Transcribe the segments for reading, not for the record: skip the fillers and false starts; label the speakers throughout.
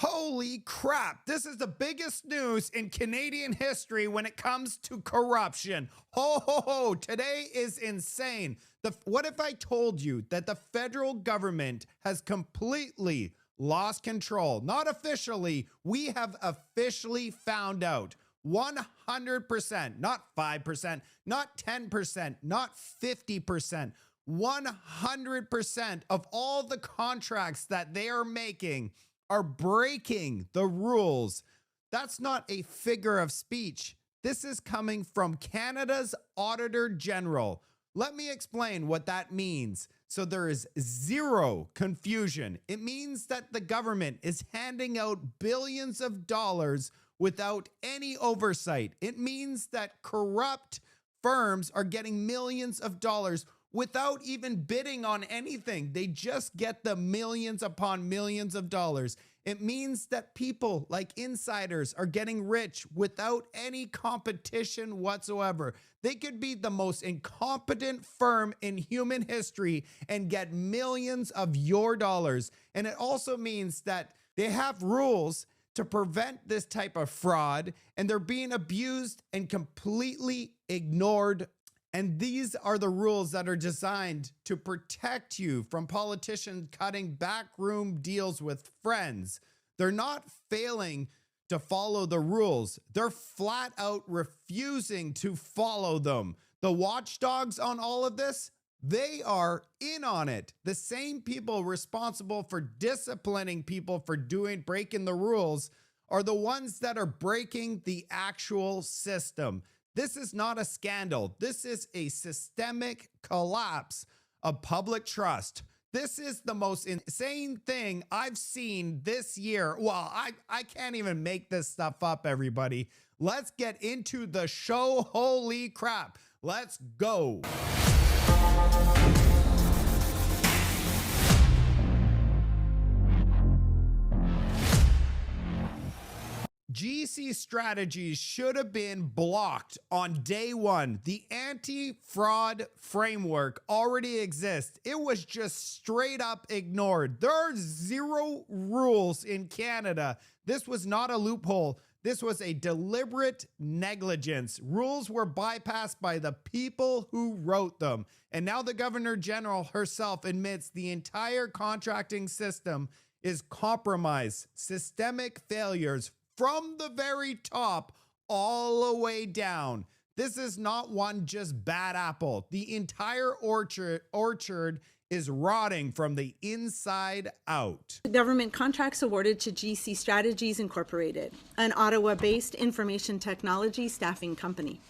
Speaker 1: Holy crap, this is the biggest news in Canadian history when it comes to corruption. Ho, ho, ho, today is insane. What if I told you that the federal government has completely lost control? Not officially, we have officially found out 100%, not 5%, not 10%, not 50%, 100% of all the contracts that they are making are breaking the rules. That's not a figure of speech. This is coming from Canada's Auditor General. Let me explain what that means so there is zero confusion. It means that the government is handing out billions of dollars without any oversight. It means that corrupt firms are getting millions of dollars without even bidding on anything. They just get the millions upon millions of dollars. It means that people like insiders are getting rich without any competition whatsoever. They could be the most incompetent firm in human history and get millions of your dollars. And it also means that they have rules to prevent this type of fraud, and they're being abused and completely ignored. And these are the rules that are designed to protect you from politicians cutting backroom deals with friends. They're not failing to follow the rules. They're flat out refusing to follow them. The watchdogs on all of this, they are in on it. The same people responsible for disciplining people for breaking the rules are the ones that are breaking the actual system. This is not a scandal. This is a systemic collapse of public trust. This is the most insane thing I've seen this year. Well, I can't even make this stuff up, everybody. Let's get into the show. Holy crap. Let's go. GC strategies should have been blocked on day one. The anti-fraud framework already exists. It was just straight up ignored. There are zero rules in Canada. This was not a loophole. This was a deliberate negligence. Rules were bypassed by the people who wrote them. And now the Governor General herself admits the entire contracting system is compromised. Systemic failures from the very top all the way down. This is not one just bad apple. The entire orchard is rotting from the inside out.
Speaker 2: Government contracts awarded to GC Strategies Incorporated, an Ottawa-based information technology staffing company.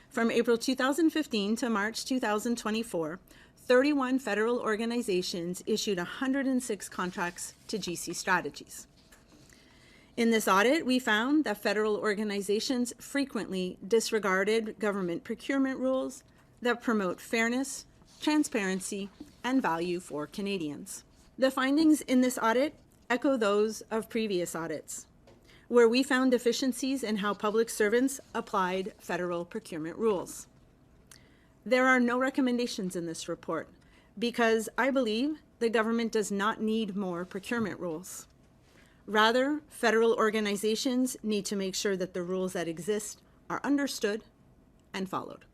Speaker 2: From April 2015 to March 2024, 31 federal organizations issued 106 contracts to GC Strategies. In this audit, we found that federal organizations frequently disregarded government procurement rules that promote fairness, transparency, and value for Canadians. The findings in this audit echo those of previous audits, where we found deficiencies in how public servants applied federal procurement rules. There are no recommendations in this report because I believe the government does not need more procurement rules. Rather, federal organizations need to make sure that the rules that exist are understood and followed.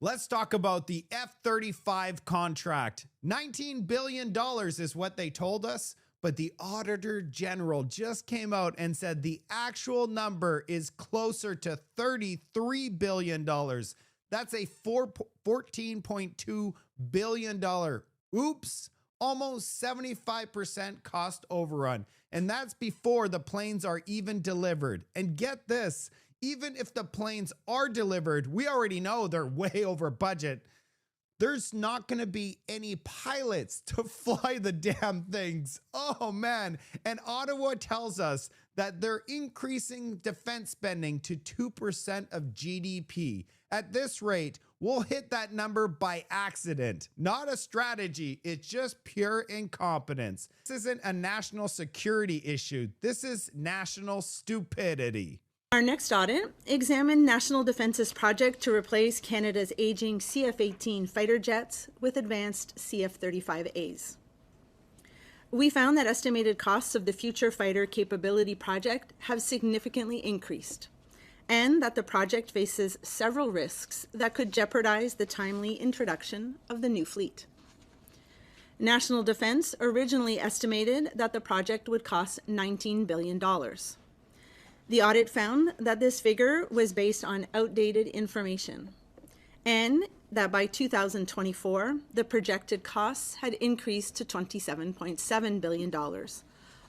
Speaker 1: Let's talk about the F35 contract. $19 billion is what they told us, but the Auditor General just came out and said the actual number is closer to $33 billion. That's a $14.2 billion. Oops. Almost 75% cost overrun. And that's before the planes are even delivered. And get this, even if the planes are delivered, we already know they're way over budget. There's not going to be any pilots to fly the damn things. Oh man. And Ottawa tells us that they're increasing defense spending to 2% of GDP. At this rate, we'll hit that number by accident. Not a strategy, it's just pure incompetence. This isn't a national security issue. This is national stupidity.
Speaker 2: Our next audit examined National Defence's project to replace Canada's aging CF-18 fighter jets with advanced CF-35As. We found that estimated costs of the Future Fighter Capability Project have significantly increased, and that the project faces several risks that could jeopardize the timely introduction of the new fleet. National Defense originally estimated that the project would cost $19 billion. The audit found that this figure was based on outdated information, and that by 2024, the projected costs had increased to $27.7 billion,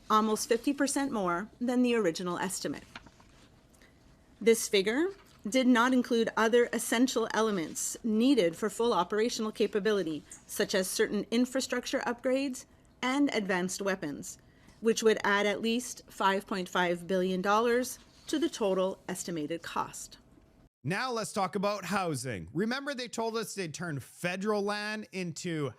Speaker 2: almost 50% more than the original estimate. This figure did not include other essential elements needed for full operational capability, such as certain infrastructure upgrades and advanced weapons, which would add at least $5.5 billion to the total estimated cost.
Speaker 1: Now let's talk about housing. Remember they told us they'd turn federal land into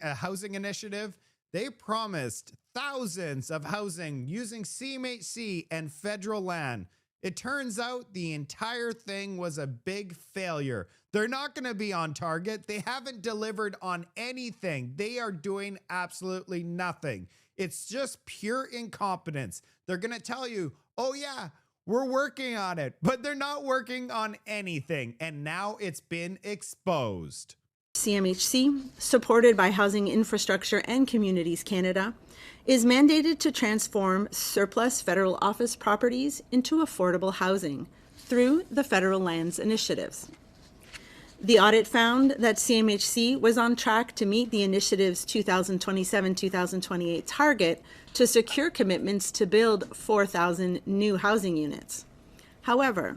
Speaker 1: a housing initiative? They promised thousands of housing using CMHC and federal land. It turns out the entire thing was a big failure. They're not going to be on target. They haven't delivered on anything. They are doing absolutely nothing. It's just pure incompetence. They're going to tell you, oh yeah, we're working on it, but they're not working on anything. And now it's been exposed.
Speaker 2: CMHC, supported by Housing Infrastructure and Communities Canada, is mandated to transform surplus federal office properties into affordable housing through the federal lands initiatives. The audit found that CMHC was on track to meet the initiative's 2027-2028 target to secure commitments to build 4,000 new housing units. However,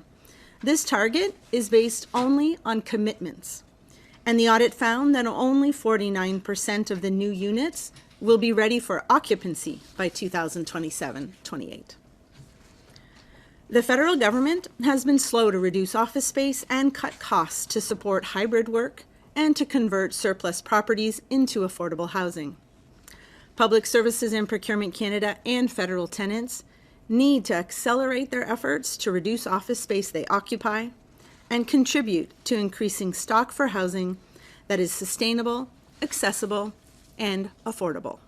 Speaker 2: this target is based only on commitments, and the audit found that only 49% of the new units will be ready for occupancy by 2027-28. The federal government has been slow to reduce office space and cut costs to support hybrid work and to convert surplus properties into affordable housing. Public Services and Procurement Canada and federal tenants need to accelerate their efforts to reduce office space they occupy and contribute to increasing stock for housing that is sustainable, accessible, and affordable.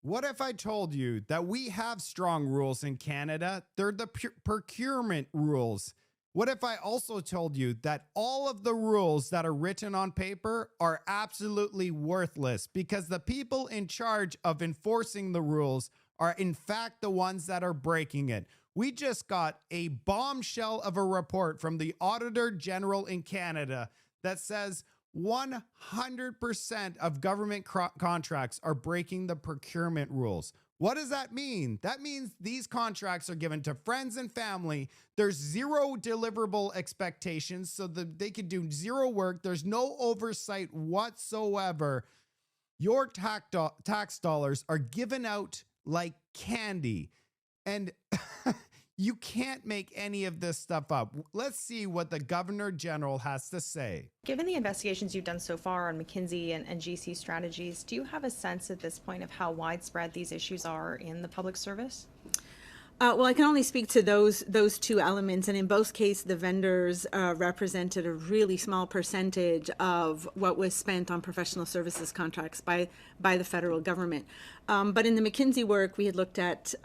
Speaker 1: What if I told you that we have strong rules in Canada? They're the procurement rules. What if I also told you that all of the rules that are written on paper are absolutely worthless because the people in charge of enforcing the rules are in fact the ones that are breaking it? We just got a bombshell of a report from the Auditor General in Canada that says 100% of government contracts are breaking the procurement rules. What does that mean? That means these contracts are given to friends and family. There's zero deliverable expectations so that they could do zero work. There's no oversight whatsoever. Your tax dollars are given out like candy. And you can't make any of this stuff up. Let's see what the Governor General has to say.
Speaker 3: Given the investigations you've done so far on McKinsey and GC strategies, do you have a sense at this point of how widespread these issues are in the public service?
Speaker 2: Well, I can only speak to those two elements, and in both cases, the vendors represented a really small percentage of what was spent on professional services contracts by the federal government. But in the McKinsey work, we had looked at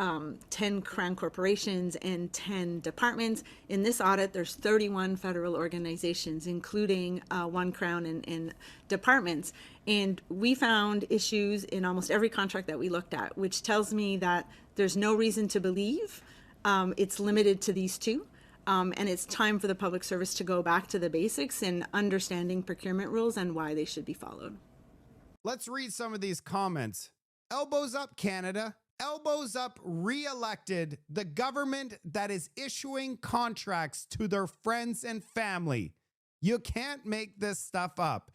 Speaker 2: 10 Crown corporations and 10 departments. In this audit, there's 31 federal organizations, including one Crown and departments. And we found issues in almost every contract that we looked at, which tells me that there's no reason to believe it's limited to these two. And it's time for the public service to go back to the basics in understanding procurement rules and why they should be followed.
Speaker 1: Let's read some of these comments. Elbows up, Canada. Elbows up, re-elected the government that is issuing contracts to their friends and family. You can't make this stuff up.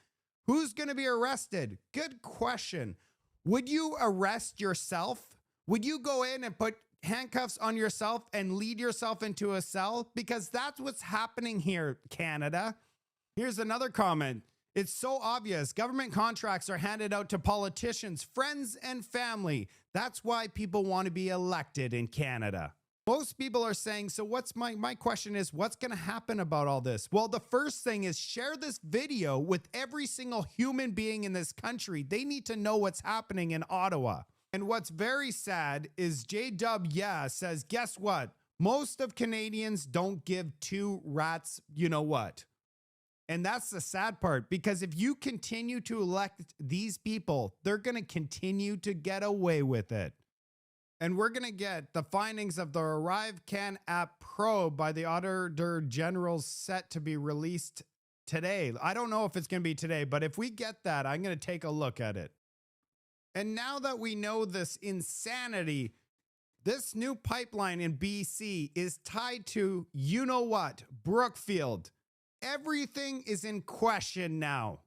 Speaker 1: Who's going to be arrested? Good question. Would you arrest yourself? Would you go in and put handcuffs on yourself and lead yourself into a cell? Because that's what's happening here, Canada. Here's another comment. It's so obvious. Government contracts are handed out to politicians, friends, and family. That's why people want to be elected in Canada. Most people are saying, so what's my question is, what's going to happen about all this? Well, the first thing is share this video with every single human being in this country. They need to know what's happening in Ottawa. And what's very sad is JW says, guess what? Most of Canadians don't give two rats, you know what? And that's the sad part, because if you continue to elect these people, they're going to continue to get away with it. And we're going to get the findings of the ArriveCan app probe by the Auditor General set to be released today. I don't know if it's going to be today, but if we get that, I'm going to take a look at it. And now that we know this insanity, this new pipeline in BC is tied to, you know what, Brookfield. Everything is in question now.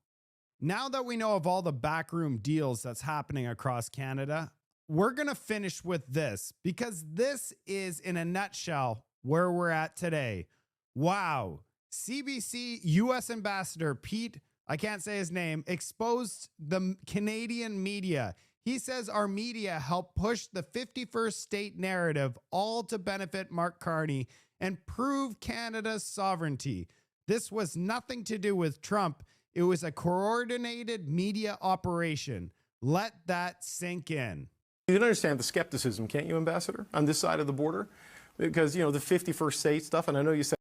Speaker 1: Now that we know of all the backroom deals that's happening across Canada, we're going to finish with this, because this is, in a nutshell, where we're at today. Wow. CBC U.S. Ambassador Pete, I can't say his name, exposed the Canadian media. He says our media helped push the 51st state narrative, all to benefit Mark Carney and prove Canada's sovereignty. This was nothing to do with Trump. It was a coordinated media operation. Let that sink in.
Speaker 4: You can understand the skepticism, can't you, Ambassador, on this side of the border? Because, you know, the 51st state stuff, and I know you said...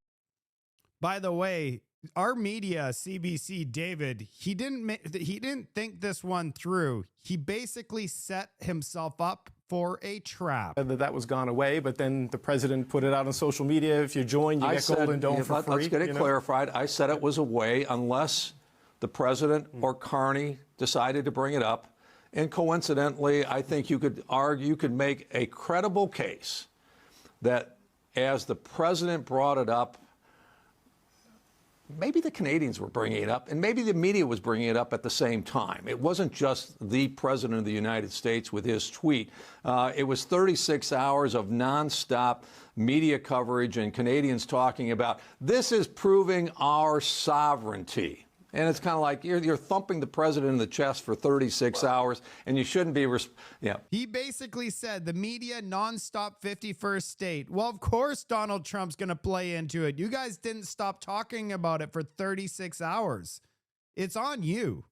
Speaker 1: By the way, our media, CBC, David, he didn't think this one through. He basically set himself up for a trap.
Speaker 4: That was gone away, but then the president put it out on social media. If you join, you get Golden Dome for free.
Speaker 5: Let's get it clarified. I said it was a way unless the president or Carney decided to bring it up. And coincidentally, I think you could make a credible case that as the president brought it up, maybe the Canadians were bringing it up, and maybe the media was bringing it up at the same time. It wasn't just the president of the United States with his tweet. It was 36 hours of nonstop media coverage and Canadians talking about, this is proving our sovereignty. And it's kind of like you're thumping the president in the chest for 36 hours, and you shouldn't be.
Speaker 1: He basically said the media nonstop 51st state. Well, of course, Donald Trump's going to play into it. You guys didn't stop talking about it for 36 hours. It's on you.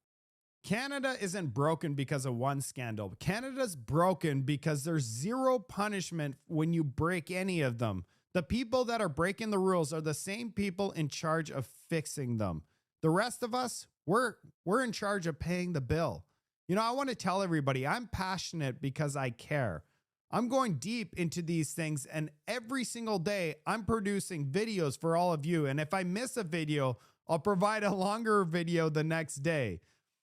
Speaker 1: Canada isn't broken because of one scandal. Canada's broken because there's zero punishment when you break any of them. The people that are breaking the rules are the same people in charge of fixing them. The rest of us, we're in charge of paying the bill. You know, I want to tell everybody I'm passionate because I care. I'm going deep into these things, and every single day I'm producing videos for all of you. And if I miss a video, I'll provide a longer video the next day.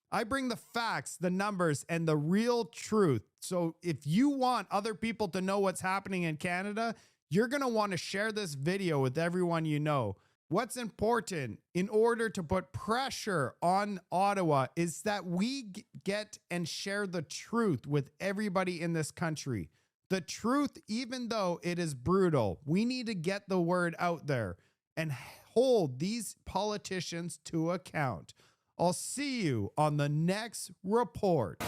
Speaker 1: I bring the facts, the numbers, and the real truth. So if you want other people to know what's happening in Canada, you're going to want to share this video with everyone you know. What's important in order to put pressure on Ottawa is that we get and share the truth with everybody in this country. The truth, even though it is brutal, we need to get the word out there and hold these politicians to account. I'll see you on the next report.